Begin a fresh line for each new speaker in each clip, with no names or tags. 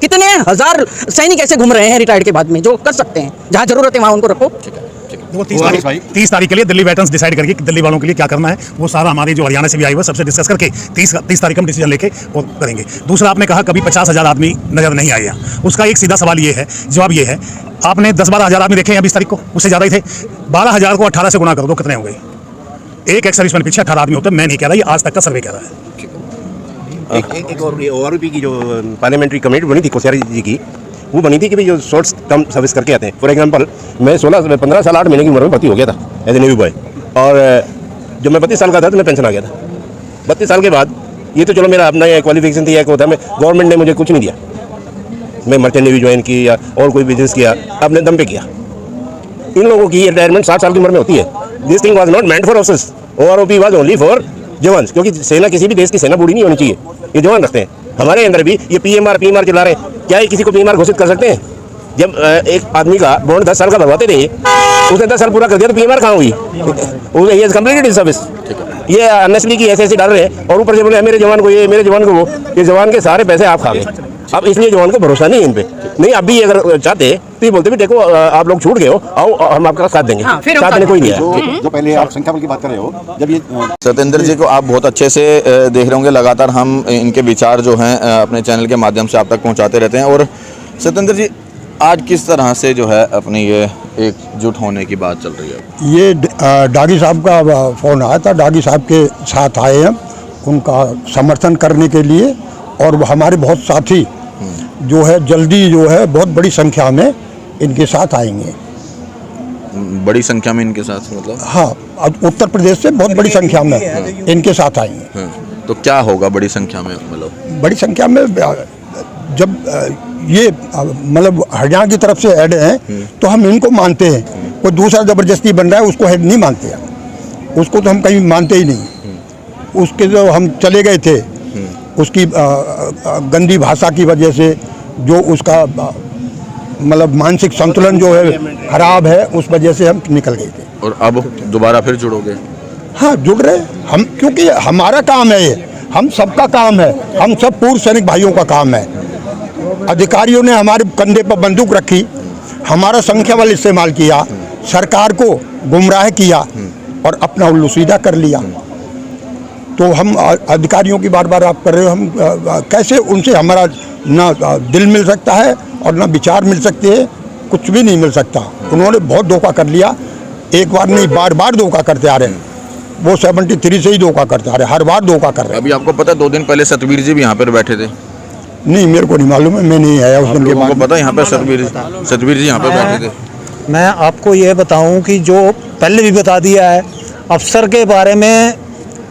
कितने हजार सैनिक ऐसे घूम रहे हैं रिटायर्ड के बाद में जो कर सकते हैं, जहाँ जरूरत है वहाँ उनको रखो।
वो 30 तारीख के लिए दिल्ली वेटरन्स डिसाइड करके दिल्ली वालों के लिए क्या करना है वो सारा हमारे जो हरियाणा से भी आए हुए सबसे डिस्कस करके 30 तारीख हम डिसीजन लेके वो करेंगे। दूसरा आपने कहा कभी 50,000 आदमी नजर नहीं आए यहाँ, उसका एक सीधा सवाल ये है, जवाब ये है, आपने 10-12 हज़ार आदमी देखे हैं 20 तारीख को, उससे ज़्यादा ही थे। 12,000 को 18 से गुना कर दो, कितने हो गए? एक एक्स सर्विसमैन पीछे 18 आदमी होते हैं। मैं नहीं कह रहा, ये आज तक का सर्वे कह रहा है।
एक और ORP की जो पार्लियामेंट्री कमेटी बनी थी कोश्यारी जी की, वो बनी थी कि भाई जो शॉर्ट्स कम सर्विस करके आते हैं। फॉर एग्जांपल मैं 15 साल 8 महीने की उम्र में भर्ती हो गया था एज ए नेवी बॉय, और जब मैं 32 साल का था तो मैं पेंशन आ गया था। 32 साल के बाद ये तो चलो मेरा अपना क्वालिफिकेशन थी, होता है, गवर्नमेंट ने मुझे कुछ नहीं दिया। मैं मर्चेंट नेवी ज्वाइन की या और कोई बिजनेस किया, अपने दम पे किया। इन लोगों की रिटायरमेंट 60 साल की उम्र में होती है। This thing was not meant for officers, ORP was only for jawans, क्योंकि सेना किसी भी देश की सेना बूढ़ी नहीं होनी चाहिए, ये जवान रखते हैं। हमारे अंदर भी ये PMR चला रहे हैं, क्या ये किसी को PMR घोषित कर सकते हैं? जब एक आदमी का बॉन्ड 10 साल का भरवाते थे, उसने 10 साल पूरा कर दिया तो PMR कहाँ हुई? ये कंप्लीटेड इन सर्विस। ये अननेसली की ऐसे डाल रहे हैं, और ऊपर से बोले मेरे जवान को ये, मेरे जवान को वो। ये जवान के सारे पैसे आप खा गए। अब इसलिए जवान को भरोसा नहीं है इन पे। नहीं, अब भी अगर चाहते तो ये बोलते भी देखो आप लोग छूट गए हो, आओ हम आपका साथ देंगे। साथ देने कोई नहीं है।
जो पहले आप संख्या बल की बात कर रहे हो, जब ये
सत्येंद्र जी को आप बहुत अच्छे से देख रहे होंगे, लगातार हम इनके विचार जो हैं अपने चैनल के माध्यम से आप तक पहुंचाते रहते हैं। और सत्येंद्र जी, आज किस तरह से जो है अपनी ये एकजुट होने की बात चल रही है?
ये डागी साहब का फ़ोन आया था, डागी साहब के साथ आए हैं उनका समर्थन करने के लिए, और हमारे बहुत साथी जो है जल्दी जो है बहुत बड़ी संख्या में इनके साथ आएंगे।
बड़ी संख्या में इनके साथ मतलब? हाँ,
उत्तर प्रदेश से बहुत बड़ी संख्या में इनके साथ आएंगे।
तो क्या होगा बड़ी संख्या में? मतलब
बड़ी संख्या में जब ये मतलब हरियाणा की तरफ से हेड हैं तो हम इनको मानते हैं। कोई दूसरा ज़बरदस्ती बन रहा है उसको हेड नहीं मानते हैं, उसको तो हम कहीं मानते ही नहीं। उसके जो हम चले गए थे उसकी गंदी भाषा की वजह से जो उसका मतलब मानसिक संतुलन जो है खराब है, उस वजह से हम निकल गए थे।
और अब दोबारा फिर जुड़ोगे?
हाँ, जुड़ रहे हम, क्योंकि हमारा काम है ये, हम सबका काम है, हम सब पूर्व सैनिक भाइयों का काम है। अधिकारियों ने हमारे कंधे पर बंदूक रखी, हमारा संख्या बल इस्तेमाल किया, सरकार को गुमराह किया और अपना उल्लू सीधा कर लिया। तो हम अधिकारियों की बार बार आप कर रहे हो, हम कैसे उनसे हमारा ना दिल मिल सकता है और ना विचार मिल सकते हैं, कुछ भी नहीं मिल सकता। उन्होंने बहुत धोखा कर लिया, एक बार नहीं बार बार धोखा करते आ रहे हैं। वो 73 से ही धोखा करते आ रहे हैं, हर बार धोखा कर रहे हैं।
अभी आपको पता है 2 दिन पहले सतवीर जी भी यहाँ पर बैठे थे?
नहीं, मेरे को नहीं मालूम है, मैं नहीं आया उस दिन के बाद।
पता है यहाँ पे सतवीर जी यहाँ पे बैठे थे?
मैं आपको ये बताऊं कि जो पहले भी बता दिया है, अफसर के बारे में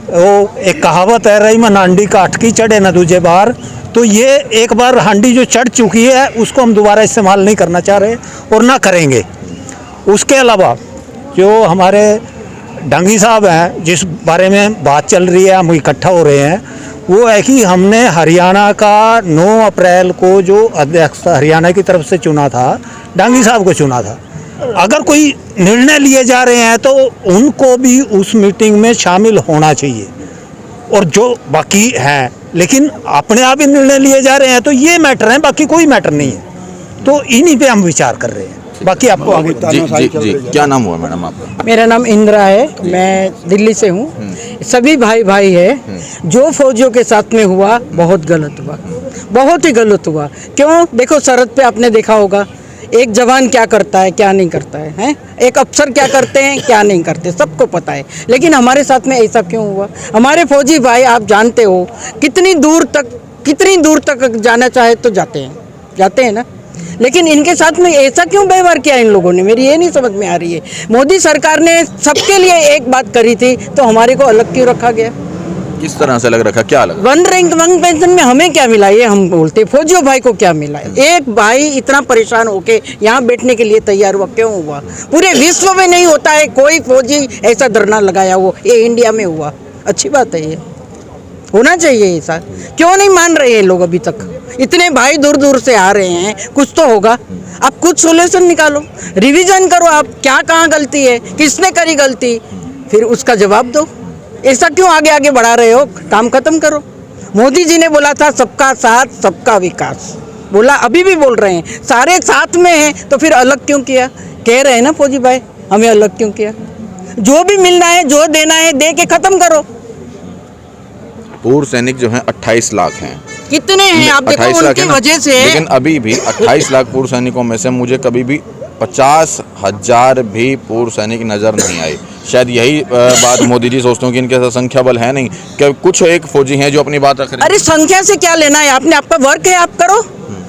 वो एक कहावत है, रही मन हांडी काट की चढ़े ना दूजे बार। तो ये एक बार हांडी जो चढ़ चुकी है उसको हम दोबारा इस्तेमाल नहीं करना चाह रहे और ना करेंगे। उसके अलावा जो हमारे डांगी साहब हैं, जिस बारे में बात चल रही है, हम इकट्ठा हो रहे हैं, वो है कि हमने हरियाणा का 9 अप्रैल को जो अध्यक्ष हरियाणा की तरफ से चुना था, डांगी साहब को चुना था। अगर कोई निर्णय लिए जा रहे हैं तो उनको भी उस मीटिंग में शामिल होना चाहिए, और जो बाकी हैं, लेकिन अपने आप ही निर्णय लिए जा रहे हैं तो ये मैटर है, बाकी कोई मैटर नहीं है। तो इन्हीं पे हम विचार कर रहे हैं, बाकी आपको आगे।
जी, क्या नाम हुआ मैडम आपका?
मेरा नाम इंदिरा है, मैं दिल्ली से हूँ। सभी भाई भाई है। जो फौजियों के साथ में हुआ बहुत गलत हुआ, बहुत ही गलत हुआ। क्यों? देखो सरहद पे आपने देखा होगा एक जवान क्या करता है क्या नहीं करता है, हैं? एक अफसर क्या करते हैं क्या नहीं करते, सबको पता है। लेकिन हमारे साथ में ऐसा क्यों हुआ? हमारे फौजी भाई आप जानते हो कितनी दूर तक जाना चाहे तो जाते हैं ना, लेकिन इनके साथ में ऐसा क्यों व्यवहार किया इन लोगों ने? मेरी ये नहीं समझ में आ रही है। मोदी सरकार ने सबके लिए एक बात करी थी तो हमारे को अलग क्यों रखा गया?
किस तरह से अलग रखा? क्या अलग?
1 रैंक 1 पेंशन में हमें क्या मिला, ये हम बोलते फौजियों भाई को क्या मिला? एक भाई इतना परेशान होके यहाँ बैठने के लिए तैयार हुआ, क्यों हुआ? पूरे विश्व में नहीं होता है कोई फौजी ऐसा धरना लगाया हो, ये इंडिया में हुआ। अच्छी बात है, ये होना चाहिए ऐसा। क्यों नहीं मान रहे हैं लोग अभी तक? इतने भाई दूर दूर से आ रहे हैं, कुछ तो होगा। आप कुछ सोल्यूशन निकालो, रिवीजन करो, आप क्या कहाँ गलती है, किसने करी गलती, फिर उसका जवाब दो। ऐसा क्यों आगे आगे बढ़ा रहे हो? काम खत्म करो। मोदी जी ने बोला था सबका साथ सबका विकास, बोला, अभी भी बोल रहे हैं, सारे साथ में हैं तो फिर अलग क्यों किया? कह रहे हैं ना फौजी भाई, हमें अलग क्यों किया? जो भी मिलना है, जो देना है, दे के खत्म करो।
पूर्व सैनिक जो हैं 28 लाख हैं।
कितने हैं आप देखो,
28 लाख
उनकी
है ना?
वजह से।
लेकिन अभी भी 28 लाख पूर्व सैनिकों में से मुझे कभी भी 50,000 भी पूर्व सैनिक नजर नहीं आए। शायद यही बात मोदी जी सोचते हो कि इनके साथ संख्या बल है नहीं, कि कुछ एक फौजी हैं जो अपनी बात रख रहे हैं।
अरे संख्या से क्या लेना है? आपने आपका वर्क है, आप करो।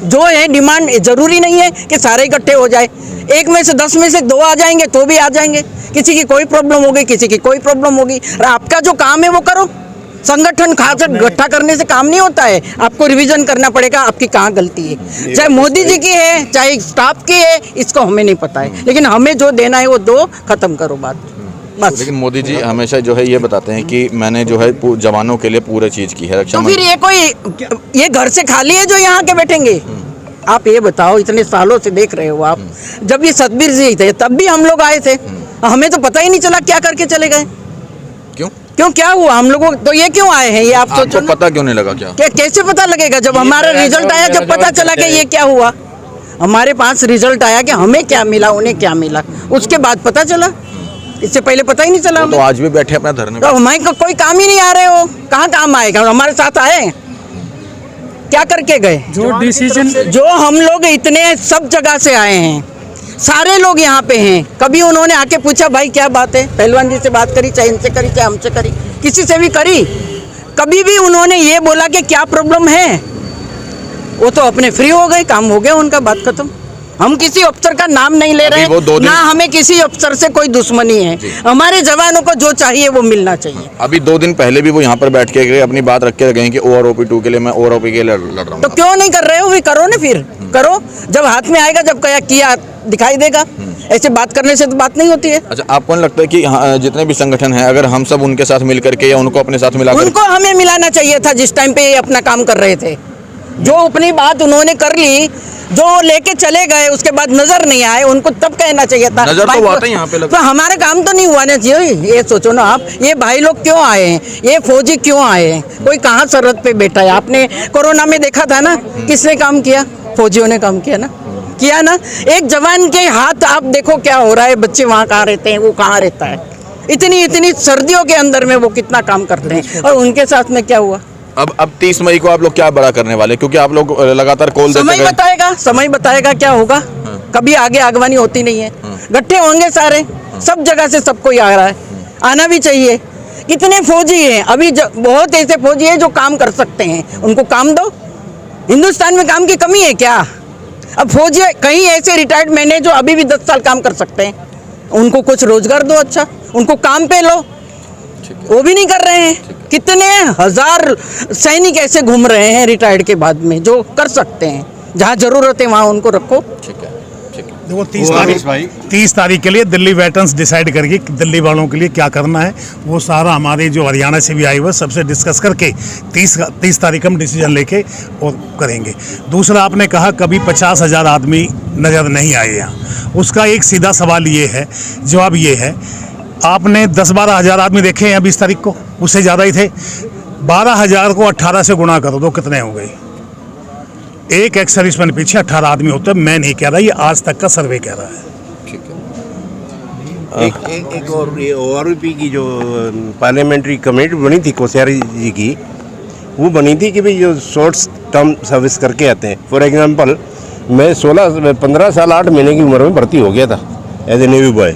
जो है डिमांड, जरूरी नहीं है कि सारे इकट्ठे हो जाए। एक में से 10 में से 2 आ जाएंगे तो भी आ जाएंगे। किसी की कोई प्रॉब्लम होगी, किसी की कोई प्रॉब्लम होगी। और आपका जो काम है वो करो। संगठन खास इकट्ठा करने से काम नहीं होता है, आपको रिवीजन करना पड़ेगा आपकी कहाँ गलती है। चाहे मोदी जी की है, चाहे स्टाफ की है, इसको हमें नहीं पता है, लेकिन हमें जो देना है वो दो, खत्म करो बात, बस।
लेकिन मोदी जी हमेशा जो है ये बताते हैं कि मैंने जो है जवानों के लिए पूरी चीज की है रक्षा।
तो फिर ये कोई ये घर से खाली है जो यहाँ के बैठेंगे? आप ये बताओ, इतने सालों से देख रहे हो आप, जब ये सतबीर जी थे तब भी हम लोग आए थे, हमें तो पता ही नहीं चला क्या करके चले गए। क्यों क्या हुआ हम लोगों? तो ये क्यों आए हैं ये आप सोचो ना।
पता क्यों नहीं लगा? क्या
कैसे पता लगेगा? जब हमारा रिजल्ट आया, जब पता चला कि ये क्या हुआ, हमारे पास रिजल्ट आया कि हमें क्या मिला, उन्हें क्या मिला, उसके बाद पता चला। इससे पहले पता ही नहीं चला।
तो आज भी बैठे अपना धरने
तो हमारे को कोई काम ही नहीं आ रहे हो, कहाँ काम आएगा? हमारे साथ आए, क्या करके गए?
जो डिसीजन,
जो हम लोग इतने सब जगह से आए हैं, सारे लोग यहाँ पे हैं, कभी उन्होंने आके पूछा भाई क्या बात है? पहलवान जी से बात करी, चाहे इनसे करी, चाहे हमसे करी, किसी से भी करी, कभी भी उन्होंने ये बोला कि क्या प्रॉब्लम है? वो तो अपने फ्री हो गए, काम हो गया उनका, बात खत्म। हम किसी अफसर का नाम नहीं ले रहे हैं, ना हमें किसी अफसर से कोई दुश्मनी है। हमारे जवानों को जो चाहिए वो मिलना चाहिए।
अभी 2 दिन पहले भी वो यहाँ पर बैठ के गए, अपनी बात रख के गए कि OROP 2 के लिए मैं OROP के लिए लड़ रहा हूँ।
तो क्यों नहीं कर रहे हो? भी करो ना, फिर करो। जब हाथ में आएगा, जब किया दिखाई देगा। ऐसे बात करने से तो बात नहीं होती है।
अच्छा, आपको नहीं लगता है कि जितने भी संगठन हैं, अगर हम सब उनके साथ मिल करके या उनको अपने साथ मिलाकर,
उनको हमें मिलाना चाहिए था जिस टाइम पे ये अपना काम कर रहे थे। जो अपनी बात उन्होंने कर ली, जो लेके चले गए, उसके बाद नजर नहीं आए, उनको तब कहना चाहिए था।
नजर तो आता है यहाँ पे
तो हमारा काम तो नहीं हुआ ना जी। ये सोचो ना आप, ये भाई लोग क्यों आए हैं, ये फौजी क्यों आए हैं? कोई कहाँ सरहद पे बैठा है? आपने कोरोना में देखा था ना, किसने काम किया? फौजियों ने काम किया ना, किया ना। एक जवान के हाथ आप देखो क्या हो रहा है, बच्चे वहाँ कहाँ रहते हैं, वो कहाँ रहता है, इतनी सर्दियों के अंदर में वो कितना काम करते हैं, और उनके साथ में क्या हुआ?
अब 30 मई को आप लोग क्या बड़ा करने वाले? क्योंकि आप लोग लगातार कॉल देते
समय बताएगा, समय बताएगा क्या होगा। कभी आगे आगवानी होती नहीं है, गट्ठे होंगे सारे, सब जगह से सब कोई आ रहा है, आना भी चाहिए। कितने फौजी हैं अभी, बहुत ऐसे फौजी हैं जो काम कर सकते हैं, उनको काम दो। हिंदुस्तान में काम की कमी है क्या? अब फौजी कहीं ऐसे रिटायर्ड मैन है जो अभी भी 10 साल काम कर सकते हैं, उनको कुछ रोजगार दो, अच्छा उनको काम पे लो। वो भी नहीं कर रहे हैं। कितने हजार सैनिक ऐसे घूम रहे हैं रिटायर्ड के बाद में, जो कर सकते हैं। जहाँ जरूरत है वहाँ उनको रखो।
देखो 30 तारीख के लिए दिल्ली वेटरन्स डिसाइड करेगी कि दिल्ली वालों के लिए क्या करना है। वो सारा हमारे जो हरियाणा से भी आए हुए सबसे डिस्कस करके 30 तारीख हम डिसीजन लेके और करेंगे। दूसरा, आपने कहा कभी 50,000 आदमी नज़र नहीं आए यहाँ। उसका एक सीधा सवाल ये है, जवाब ये है, आपने 10-12 हज़ार आदमी देखे हैं 20 तारीख को, उससे ज़्यादा ही थे। 12,000 को 18 से गुणा करो तो कितने हो गए? एक एक्स सर्विसमैन पीछे 18 आदमी होते हैं। मैं नहीं कह रहा, ये आज तक का सर्वे कह रहा है।
एक और ये OROP की जो पार्लियामेंट्री कमेटी बनी थी कोश्यारी जी की, वो बनी थी कि भाई जो शॉर्ट टर्म सर्विस करके आते हैं। फॉर एग्जांपल, मैं 15 साल 8 महीने की उम्र में भर्ती हो गया था एज ए नेवी बॉय,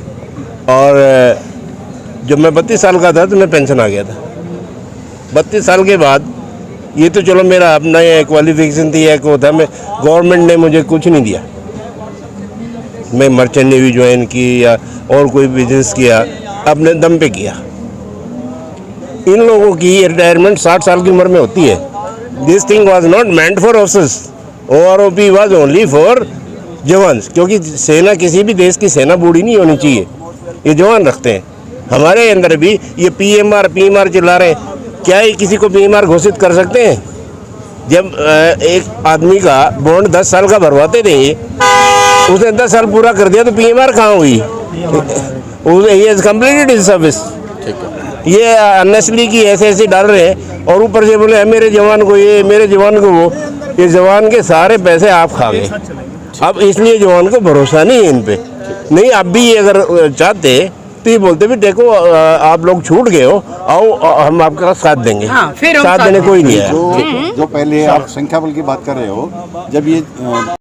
और जब मैं 32 साल का था तो मैं पेंशन आ गया था। 32 साल के बाद ये तो चलो मेरा अपना क्वालिफिकेशन थी, एक वो था, मैं गवर्नमेंट ने मुझे कुछ नहीं दिया। मैं मर्चेंट नेवी ज्वाइन की या और कोई बिजनेस किया, अपने दम पे किया। इन लोगों की रिटायरमेंट 60 साल की उम्र में होती है। This thing was not meant for officers, OROP was only for jawans, क्योंकि सेना, किसी भी देश की सेना बूढ़ी नहीं होनी चाहिए, ये जवान रखते हैं। हमारे अंदर भी ये PMR चिल्ला रहे हैं, क्या ये किसी को PMR घोषित कर सकते हैं? जब एक आदमी का बॉन्ड 10 साल का भरवाते थे, उसने 10 साल पूरा कर दिया तो PMR कहाँ हुई? ये कंप्लीटेड हिज सर्विस। ये अननेसली की ऐसे डाल रहे हैं, और ऊपर से बोले मेरे जवान को ये, मेरे जवान को वो। ये जवान के सारे पैसे आप खा गए। अब इसलिए जवान को भरोसा नहीं है इन पे। नहीं, अब भी ये अगर चाहते तो ये बोलते भी देखो आप लोग छूट गए हो, आओ हम आपका साथ देंगे।
हाँ, फिर हम
साथ
साथ
देने कोई नहीं है।
जो पहले आप संख्या बल की बात कर रहे हो, जब ये